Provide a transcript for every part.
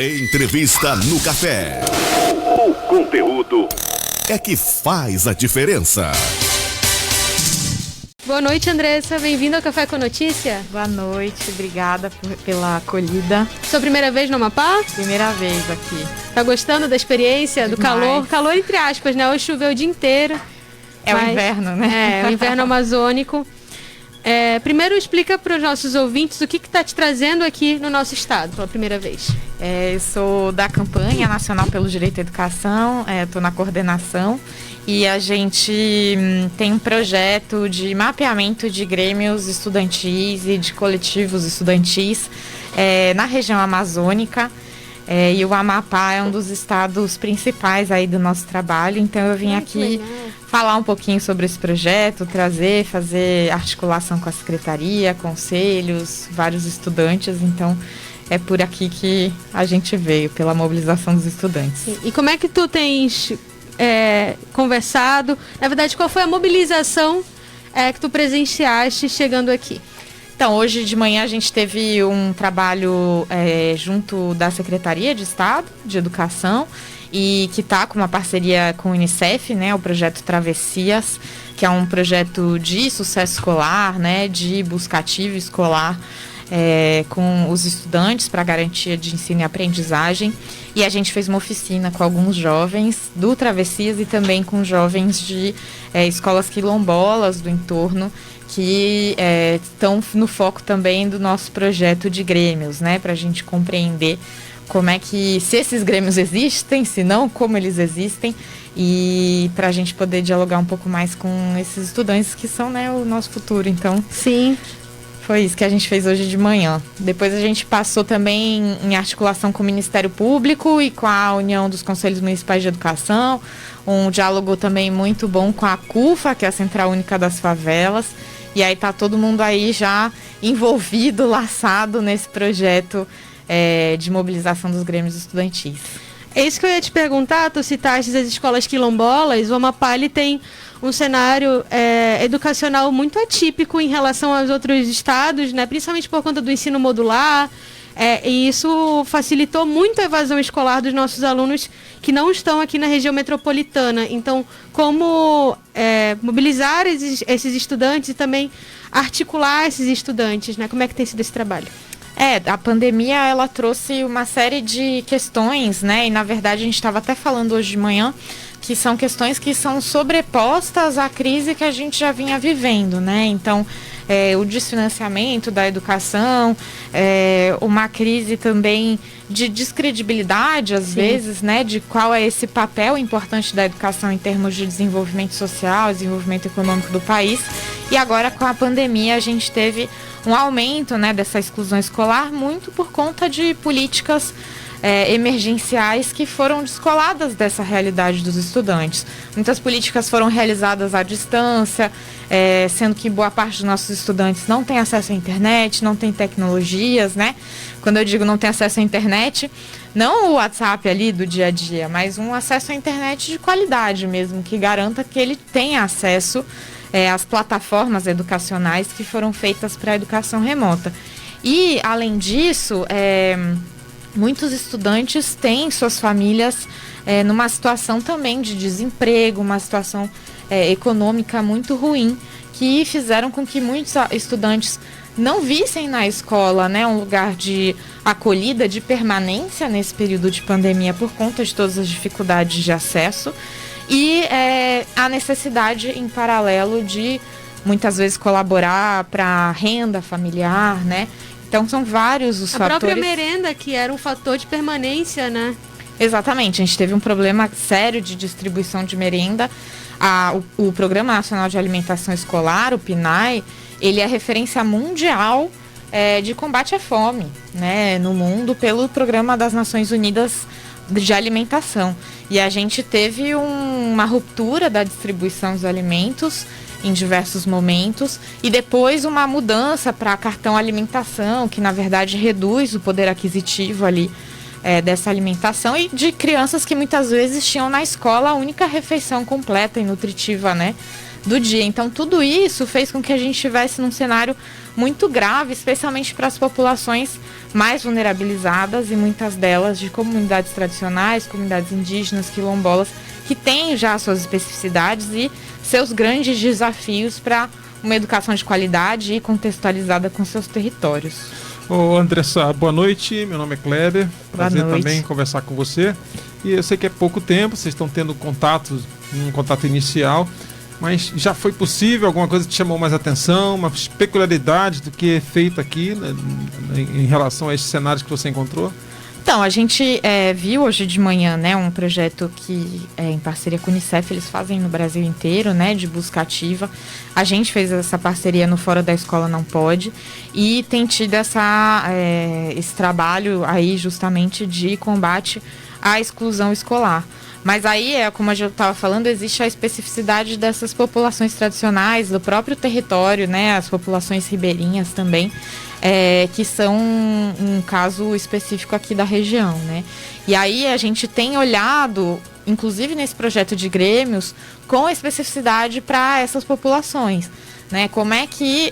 Entrevista no Café. O conteúdo é que faz a diferença. Boa noite, Andressa. Bem-vinda ao Café com Notícia. Boa noite, obrigada pela acolhida. Sua primeira vez no Amapá? Primeira vez aqui. Tá gostando da experiência, do calor? Calor entre aspas, né? Hoje choveu o dia inteiro. É o inverno, né? É, o inverno amazônico. Primeiro explica para os nossos ouvintes o que está te trazendo aqui no nosso estado pela primeira vez. Eu sou da campanha nacional pelo direito à educação, estou na coordenação e a gente tem um projeto de mapeamento de grêmios estudantis e de coletivos estudantis na região amazônica. E o Amapá é um dos estados principais aí do nosso trabalho, então eu vim aqui falar um pouquinho sobre esse projeto, fazer articulação com a secretaria, conselhos, vários estudantes, então é por aqui que a gente veio, pela mobilização dos estudantes. E como é que tu tens conversado? Na verdade, qual foi a mobilização que tu presenciaste chegando aqui? Então, hoje de manhã a gente teve um trabalho junto da Secretaria de Estado de Educação e que está com uma parceria com o Unicef, né, o projeto Travessias, que é um projeto de sucesso escolar, né, de busca ativa escolar com os estudantes para garantia de ensino e aprendizagem. E a gente fez uma oficina com alguns jovens do Travessias e também com jovens de escolas quilombolas do entorno, que estão no foco também do nosso projeto de grêmios, né? Para a gente compreender como é que, se esses grêmios existem, se não, como eles existem, e para a gente poder dialogar um pouco mais com esses estudantes que são, né, o nosso futuro. Então, sim, foi isso que a gente fez hoje de manhã. Depois a gente passou também em articulação com o Ministério Público e com a União dos Conselhos Municipais de Educação, um diálogo também muito bom com a CUFA, que é a Central Única das Favelas. E aí tá todo mundo aí já envolvido, laçado nesse projeto de mobilização dos grêmios estudantis. É isso que eu ia te perguntar, tu citaste as escolas quilombolas, o Amapá ele tem um cenário educacional muito atípico em relação aos outros estados, né? Principalmente por conta do ensino modular, e isso facilitou muito a evasão escolar dos nossos alunos que não estão aqui na região metropolitana. Então, como mobilizar esses estudantes e também articular esses estudantes, né? Como é que tem sido esse trabalho? A pandemia, ela trouxe uma série de questões, né? E, na verdade, a gente estava até falando hoje de manhã que são questões que são sobrepostas à crise que a gente já vinha vivendo, né? Então, o desfinanciamento da educação, uma crise também de descredibilidade, às vezes, né? De qual é esse papel importante da educação em termos de desenvolvimento social, desenvolvimento econômico do país. E agora, com a pandemia, a gente teve um aumento, né, dessa exclusão escolar, muito por conta de políticas emergenciais que foram descoladas dessa realidade dos estudantes. Muitas políticas foram realizadas à distância, sendo que boa parte dos nossos estudantes não tem acesso à internet, não tem tecnologias, né? Quando eu digo não tem acesso à internet, não o WhatsApp ali do dia a dia, mas um acesso à internet de qualidade mesmo, que garanta que ele tenha acesso às plataformas educacionais que foram feitas para a educação remota. E, além disso, muitos estudantes têm suas famílias numa situação também de desemprego, uma situação econômica muito ruim, que fizeram com que muitos estudantes não vissem na escola, né, um lugar de acolhida, de permanência nesse período de pandemia por conta de todas as dificuldades de acesso e a necessidade em paralelo de muitas vezes colaborar para a renda familiar, né? Então são vários os fatores. A própria merenda, que era um fator de permanência, né? Exatamente, a gente teve um problema sério de distribuição de merenda. O Programa Nacional de Alimentação Escolar, o PNAE, ele é referência mundial de combate à fome, né, no mundo, pelo Programa das Nações Unidas de Alimentação. E a gente teve uma ruptura da distribuição dos alimentos em diversos momentos, e depois uma mudança para cartão alimentação, que na verdade reduz o poder aquisitivo ali dessa alimentação e de crianças que muitas vezes tinham na escola a única refeição completa e nutritiva, né, do dia. Então tudo isso fez com que a gente estivesse num cenário muito grave, especialmente para as populações mais vulnerabilizadas, e muitas delas de comunidades tradicionais, comunidades indígenas, quilombolas, que têm já suas especificidades e seus grandes desafios para uma educação de qualidade e contextualizada com seus territórios. Ô Andressa, boa noite, meu nome é Kleber, prazer também conversar com você. E eu sei que é pouco tempo, vocês estão tendo um contato inicial, mas já foi possível, alguma coisa que te chamou mais atenção, uma peculiaridade do que é feito aqui, né, em relação a esses cenários que você encontrou? Então, a gente viu hoje de manhã, né, um projeto que em parceria com o Unicef, eles fazem no Brasil inteiro, né, de busca ativa. A gente fez essa parceria no Fora da Escola Não Pode e tem tido esse trabalho aí justamente de combate à exclusão escolar. Mas aí, como eu estava falando, existe a especificidade dessas populações tradicionais, do próprio território, né, as populações ribeirinhas também, que são um caso específico aqui da região, né? E aí a gente tem olhado, inclusive nesse projeto de grêmios, com especificidade para essas populações, né? Como é que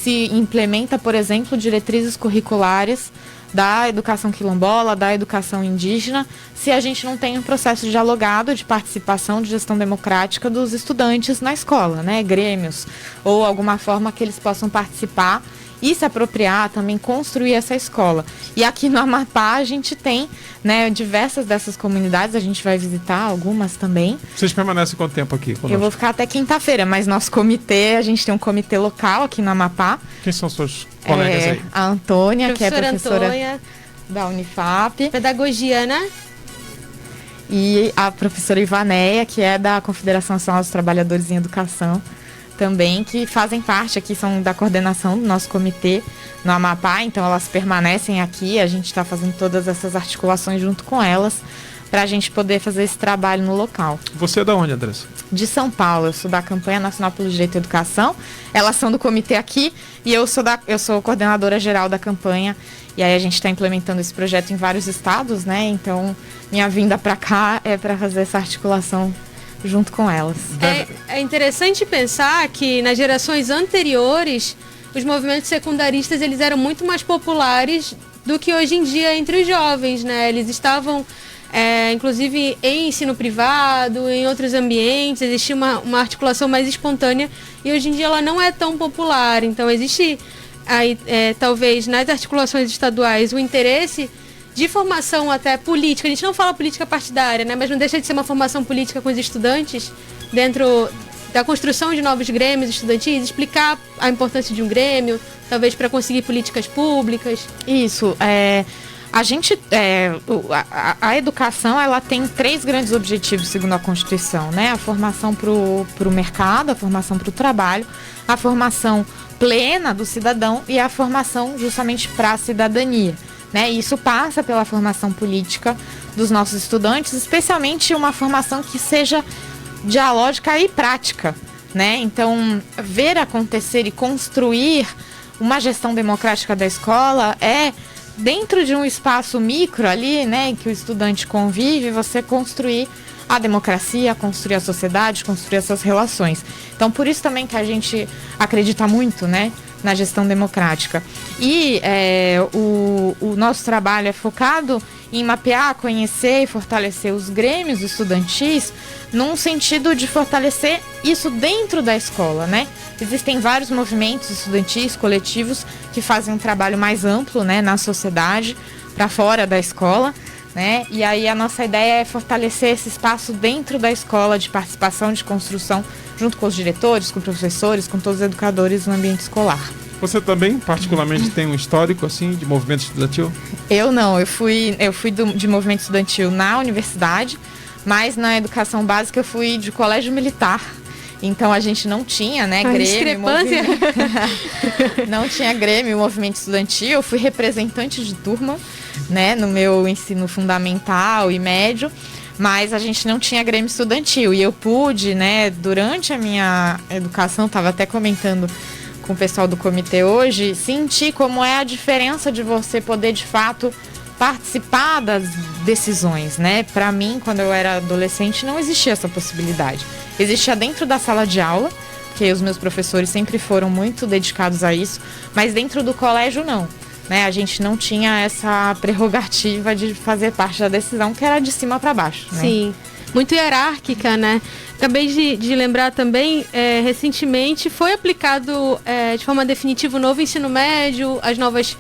se implementa, por exemplo, diretrizes curriculares da educação quilombola, da educação indígena, se a gente não tem um processo dialogado de participação, de gestão democrática dos estudantes na escola, né? Grêmios, ou alguma forma que eles possam participar e se apropriar, também construir essa escola. E aqui no Amapá a gente tem, né, diversas dessas comunidades, a gente vai visitar algumas também. Vocês permanecem quanto tempo aqui conosco? Eu vou ficar até quinta-feira, mas nosso comitê, a gente tem um comitê local aqui no Amapá. Quem são seus colegas aí? A Antônia, que é professora Antônia, da Unifap. Pedagogia, né? E a professora Ivanéia, que é da Confederação Nacional dos Trabalhadores em Educação, também, que fazem parte aqui, são da coordenação do nosso comitê no Amapá, então elas permanecem aqui, a gente está fazendo todas essas articulações junto com elas, para a gente poder fazer esse trabalho no local. Você é da onde, Andressa? De São Paulo, eu sou da Campanha Nacional pelo Direito à Educação, elas são do comitê aqui, e eu sou coordenadora geral da campanha, e aí a gente está implementando esse projeto em vários estados, né, então minha vinda para cá é para fazer essa articulação junto com elas. É interessante pensar que nas gerações anteriores, os movimentos secundaristas eles eram muito mais populares do que hoje em dia entre os jovens, né? Eles estavam, inclusive, em ensino privado, em outros ambientes, existia uma articulação mais espontânea e hoje em dia ela não é tão popular. Então existe, aí, talvez, nas articulações estaduais, o interesse de formação até política. A gente não fala política partidária, né? Mas não deixa de ser uma formação política com os estudantes dentro da construção de novos grêmios estudantis, explicar a importância de um grêmio, talvez para conseguir políticas públicas. Isso, a gente, a educação, ela tem 3 grandes objetivos segundo a Constituição, né? A formação para o mercado, a formação para o trabalho, a formação plena do cidadão e a formação justamente para a cidadania. Né? E isso passa pela formação política dos nossos estudantes, especialmente uma formação que seja dialógica e prática, né? Então, ver acontecer e construir uma gestão democrática da escola é dentro de um espaço micro ali, né, em que o estudante convive, você construir a democracia, construir a sociedade, construir essas relações. Então, por isso também que a gente acredita muito, né, na gestão democrática. E o nosso trabalho é focado em mapear, conhecer e fortalecer os grêmios estudantis num sentido de fortalecer isso dentro da escola, né? Existem vários movimentos estudantis, coletivos, que fazem um trabalho mais amplo, né, na sociedade, para fora da escola, né? E aí a nossa ideia é fortalecer esse espaço dentro da escola de participação, de construção, junto com os diretores, com professores, com todos os educadores no ambiente escolar. Você também, particularmente, tem um histórico assim de movimento estudantil? Eu não, eu fui de movimento estudantil na universidade, mas na educação básica eu fui de colégio militar. Então a gente não tinha, né, grêmio, não tinha grêmio, movimento estudantil. Eu fui representante de turma, né, no meu ensino fundamental e médio, mas a gente não tinha grêmio estudantil. E eu pude, né, durante a minha educação, estava até comentando com o pessoal do comitê hoje, sentir como é a diferença de você poder, de fato, participar das decisões, né? Para mim, quando eu era adolescente, não existia essa possibilidade. Existia dentro da sala de aula, porque os meus professores sempre foram muito dedicados a isso, mas dentro do colégio não, né? A gente não tinha essa prerrogativa de fazer parte da decisão, que era de cima para baixo, né? Sim, muito hierárquica, né? Acabei de lembrar também, recentemente foi aplicado de forma definitiva o novo ensino médio, as novas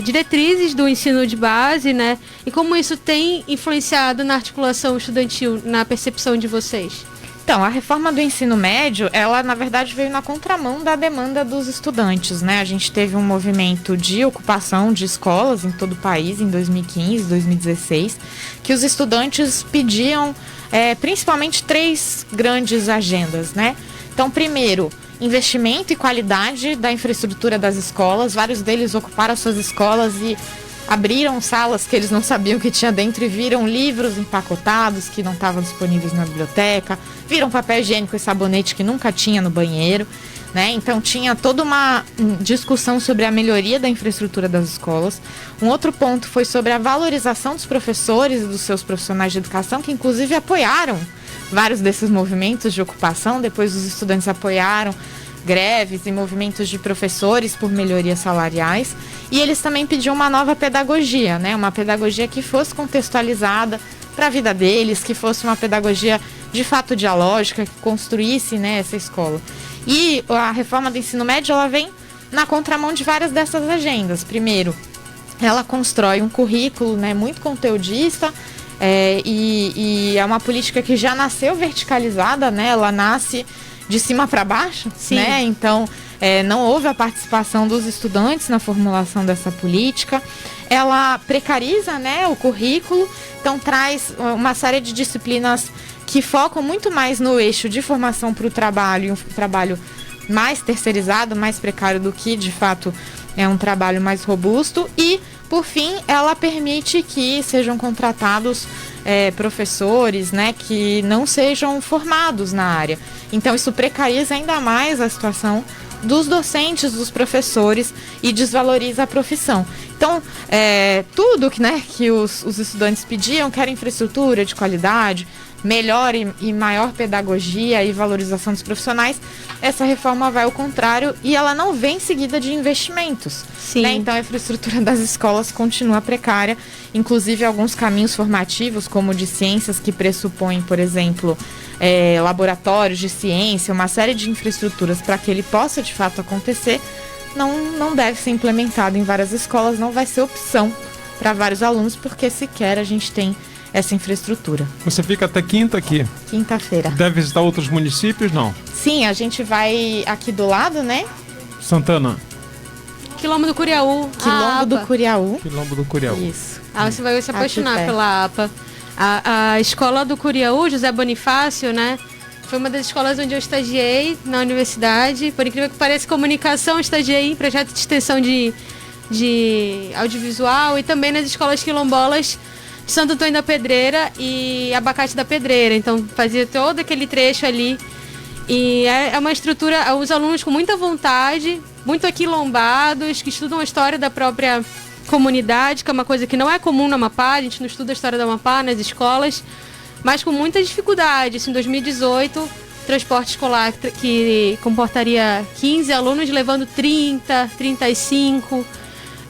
diretrizes do ensino de base, né? E como isso tem influenciado na articulação estudantil, na percepção de vocês? Então, a reforma do ensino médio, ela na verdade veio na contramão da demanda dos estudantes, né? A gente teve um movimento de ocupação de escolas em todo o país em 2015, 2016, que os estudantes pediam principalmente 3 grandes agendas, né? Então, primeiro, investimento e qualidade da infraestrutura das escolas. Vários deles ocuparam suas escolas e abriram salas que eles não sabiam que tinha dentro e viram livros empacotados que não estavam disponíveis na biblioteca, viram papel higiênico e sabonete que nunca tinha no banheiro, né? Então tinha toda uma discussão sobre a melhoria da infraestrutura das escolas. Um outro ponto foi sobre a valorização dos professores e dos seus profissionais de educação, que inclusive apoiaram vários desses movimentos de ocupação. Depois os estudantes apoiaram greves e movimentos de professores por melhorias salariais. E eles também pediam uma nova pedagogia, né? Uma pedagogia que fosse contextualizada para a vida deles, que fosse uma pedagogia de fato dialógica, que construísse, né, essa escola. E a reforma do ensino médio, ela vem na contramão de várias dessas agendas. Primeiro, ela constrói um currículo, né, muito conteudista, e é uma política que já nasceu verticalizada, né? Ela nasce de cima para baixo, Sim. né? Então, não houve a participação dos estudantes na formulação dessa política. Ela precariza, né, o currículo, então traz uma série de disciplinas que focam muito mais no eixo de formação para o trabalho, um trabalho mais terceirizado, mais precário do que, de fato, é um trabalho mais robusto. E, por fim, ela permite que sejam contratados professores, né, que não sejam formados na área. Então, isso precariza ainda mais a situação dos docentes, dos professores, e desvaloriza a profissão. Então, tudo que, né, que os estudantes pediam, que era infraestrutura de qualidade, melhor e maior pedagogia e valorização dos profissionais, essa reforma vai ao contrário e ela não vem seguida de investimentos. Sim. Né? Então a infraestrutura das escolas continua precária, inclusive alguns caminhos formativos, como de ciências, que pressupõem, por exemplo, laboratórios de ciência, uma série de infraestruturas para que ele possa de fato acontecer, não deve ser implementado em várias escolas, não vai ser opção para vários alunos, porque sequer a gente tem essa infraestrutura. Você fica até quinta aqui? Quinta-feira. Deve visitar outros municípios, não? Sim, a gente vai aqui do lado, né? Santana. Quilombo do Curiaú. Quilombo do Curiaú. Quilombo do Curiaú. Isso. Você vai se apaixonar Aqui pela APA. A escola do Curiaú, José Bonifácio, né? Foi uma das escolas onde eu estagiei na universidade. Por incrível que pareça, comunicação, estagiei em projeto de extensão de audiovisual e também nas escolas quilombolas Santo Antônio da Pedreira e Abacate da Pedreira. Então fazia todo aquele trecho ali. E é uma estrutura, os alunos com muita vontade, muito aquilombados, que estudam a história da própria comunidade, que é uma coisa que não é comum no Amapá. A gente não estuda a história do Amapá nas escolas, mas com muita dificuldade. Assim, em 2018, transporte escolar que comportaria 15 alunos, levando 30, 35.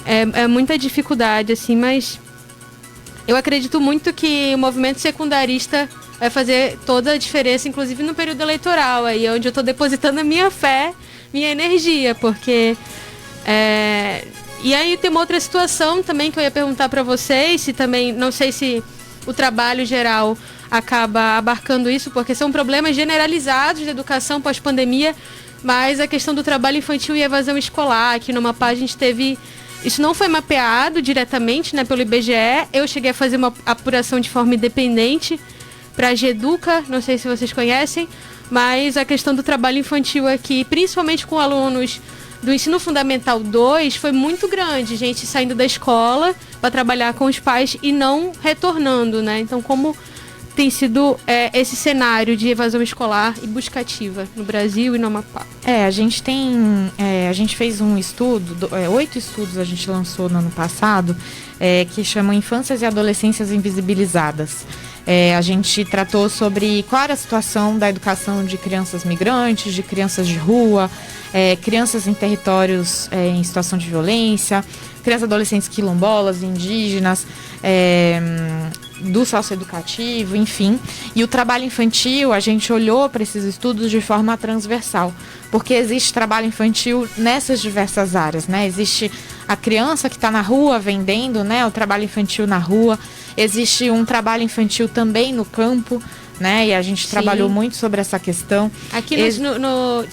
É muita dificuldade, assim, mas eu acredito muito que o movimento secundarista vai fazer toda a diferença, inclusive no período eleitoral, aí onde eu estou depositando a minha fé, minha energia, porque... E aí tem uma outra situação também que eu ia perguntar para vocês, se também, não sei se o trabalho geral acaba abarcando isso, porque são problemas generalizados da educação pós-pandemia, mas a questão do trabalho infantil e evasão escolar, aqui no Amapá a gente teve... Isso não foi mapeado diretamente, né, pelo IBGE. Eu cheguei a fazer uma apuração de forma independente para a GEDUCA, não sei se vocês conhecem, mas a questão do trabalho infantil aqui, principalmente com alunos do ensino fundamental 2, foi muito grande. Gente saindo da escola para trabalhar com os pais e não retornando, né? Então, como tem sido esse cenário de evasão escolar e busca ativa no Brasil e no Amapá? A gente fez um estudo, 8 estudos a gente lançou no ano passado, que chamam Infâncias e Adolescências Invisibilizadas. A gente tratou sobre qual era a situação da educação de crianças migrantes, de crianças de rua, crianças em territórios em situação de violência, crianças e adolescentes quilombolas, indígenas, do socioeducativo, enfim. E o trabalho infantil, a gente olhou para esses estudos de forma transversal, porque existe trabalho infantil nessas diversas áreas, né? Existe a criança que está na rua vendendo, né? O trabalho infantil na rua. Existe um trabalho infantil também no campo, né? E a gente trabalhou muito sobre essa questão. Aqui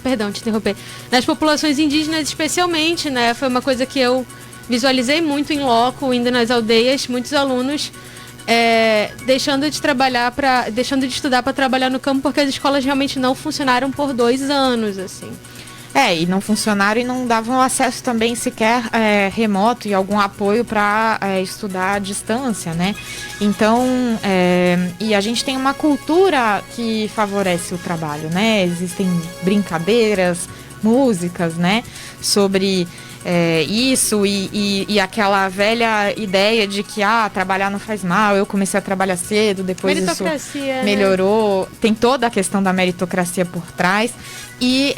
perdão, te interromper. Nas populações indígenas especialmente, né? Foi uma coisa que eu visualizei muito em loco, indo nas aldeias, muitos alunos deixando de estudar para trabalhar no campo, porque as escolas realmente não funcionaram por 2 anos, assim. E não funcionaram e não davam acesso também sequer remoto e algum apoio para estudar à distância, né? Então, e a gente tem uma cultura que favorece o trabalho, né? Existem brincadeiras, músicas, né? Sobre isso e aquela velha ideia de que trabalhar não faz mal. Eu comecei a trabalhar cedo, depois isso melhorou, né? Tem toda a questão da meritocracia por trás e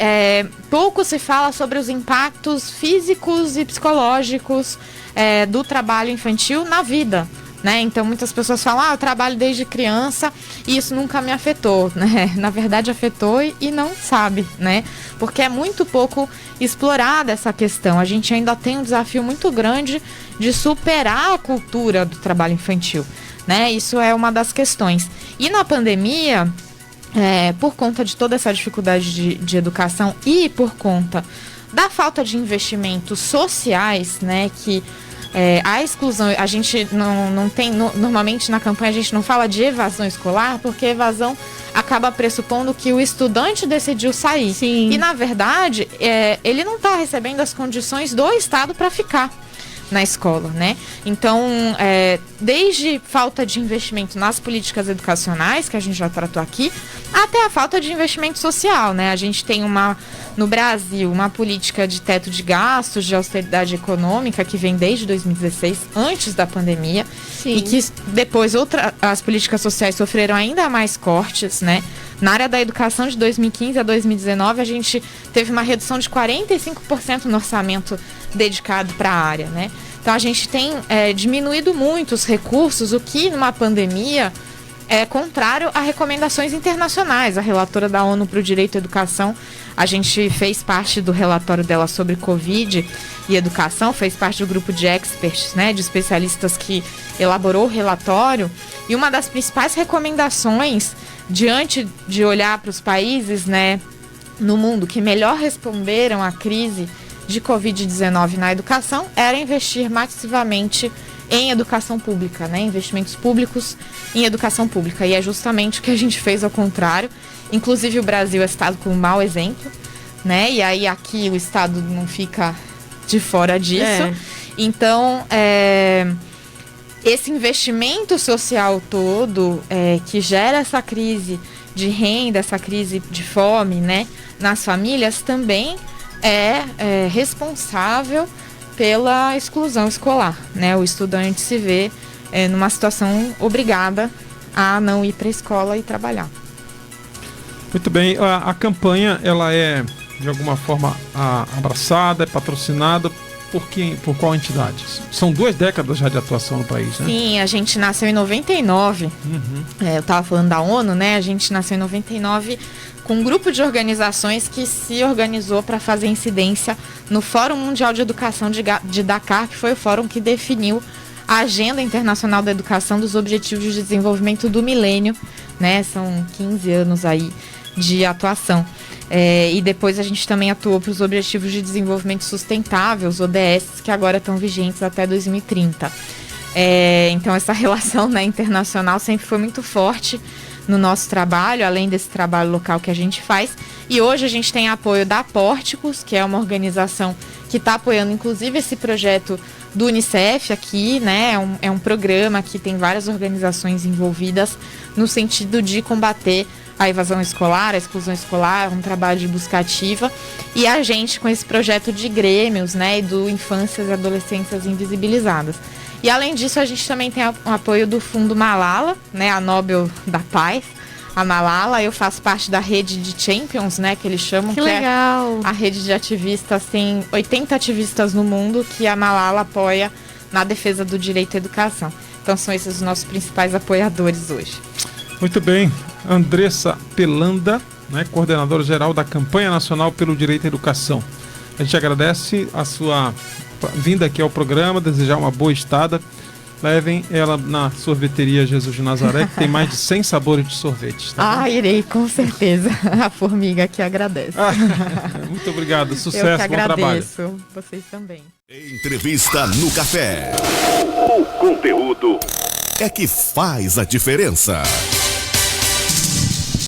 pouco se fala sobre os impactos físicos e psicológicos do trabalho infantil na vida, né? Então muitas pessoas falam, eu trabalho desde criança e isso nunca me afetou, né? Na verdade afetou e não sabe, né? Porque é muito pouco explorada essa questão. A gente ainda tem um desafio muito grande de superar a cultura do trabalho infantil, né? Isso é uma das questões. E na pandemia, por conta de toda essa dificuldade de educação e por conta da falta de investimentos sociais, né? Que a exclusão, a gente não tem, normalmente na campanha a gente não fala de evasão escolar, porque evasão acaba pressupondo que o estudante decidiu sair. Sim. E na verdade, ele não está recebendo as condições do Estado para ficar na escola, né? Então, desde falta de investimento nas políticas educacionais, que a gente já tratou aqui, até a falta de investimento social, né? A gente tem no Brasil, uma política de teto de gastos, de austeridade econômica, que vem desde 2016, antes da pandemia. Sim. E que depois as políticas sociais sofreram ainda mais cortes, né? Na área da educação, de 2015 a 2019, a gente teve uma redução de 45% no orçamento dedicado para a área, né? Então a gente tem diminuído muito os recursos, o que numa pandemia é contrário a recomendações internacionais. A relatora da ONU para o Direito à Educação, a gente fez parte do relatório dela sobre Covid e educação, fez parte do grupo de experts, né, de especialistas que elaborou o relatório. E uma das principais recomendações, diante de olhar para os países, né, no mundo que melhor responderam à crise de Covid-19 na educação, era investir massivamente em educação pública, né? Investimentos públicos em educação pública. E é justamente o que a gente fez ao contrário. Inclusive o Brasil é citado como um mau exemplo, né? E aí aqui o Estado não fica de fora disso. Então, esse investimento social todo que gera essa crise de renda, essa crise de fome, né, nas famílias, também é responsável pela exclusão escolar, né? O estudante se vê numa situação obrigada a não ir para a escola e trabalhar. Muito bem, a campanha, ela é de alguma forma abraçada, é patrocinada por qual entidade? São 2 décadas já de atuação no país, né? Sim, a gente nasceu em 99. Eu estava falando da ONU, né? A gente nasceu em 99 com um grupo de organizações que se organizou para fazer incidência no Fórum Mundial de Educação de Dakar, que foi o fórum que definiu a Agenda Internacional da Educação dos Objetivos de Desenvolvimento do Milênio, né? São 15 anos aí de atuação. E depois a gente também atuou para os Objetivos de Desenvolvimento Sustentável, os ODS, que agora estão vigentes até 2030. Então essa relação, né, internacional sempre foi muito forte no nosso trabalho, além desse trabalho local que a gente faz. E hoje a gente tem apoio da Pórticos, que é uma organização que está apoiando inclusive esse projeto do Unicef aqui, né? É um programa que tem várias organizações envolvidas no sentido de combater a evasão escolar, a exclusão escolar, um trabalho de busca ativa. E a gente com esse projeto de grêmios, né? E do Infâncias e Adolescências Invisibilizadas. E além disso, a gente também tem o apoio do Fundo Malala, né? A Nobel da Paz. A Malala, eu faço parte da rede de Champions, né, que eles chamam, que legal. É a rede de ativistas, tem 80 ativistas no mundo que a Malala apoia na defesa do direito à educação. Então são esses os nossos principais apoiadores hoje. Muito bem, Andressa Pelanda, né, coordenadora geral da Campanha Nacional pelo Direito à Educação. A gente agradece a sua vinda aqui ao programa, desejar uma boa estada. Levem ela na sorveteria Jesus de Nazaré, que tem mais de 100 sabores de sorvetes. Tá? Irei, com certeza. A formiga que agradece. Muito obrigado, sucesso, eu que bom trabalho. agradeço, vocês também. Entrevista no Café. O conteúdo é que faz a diferença.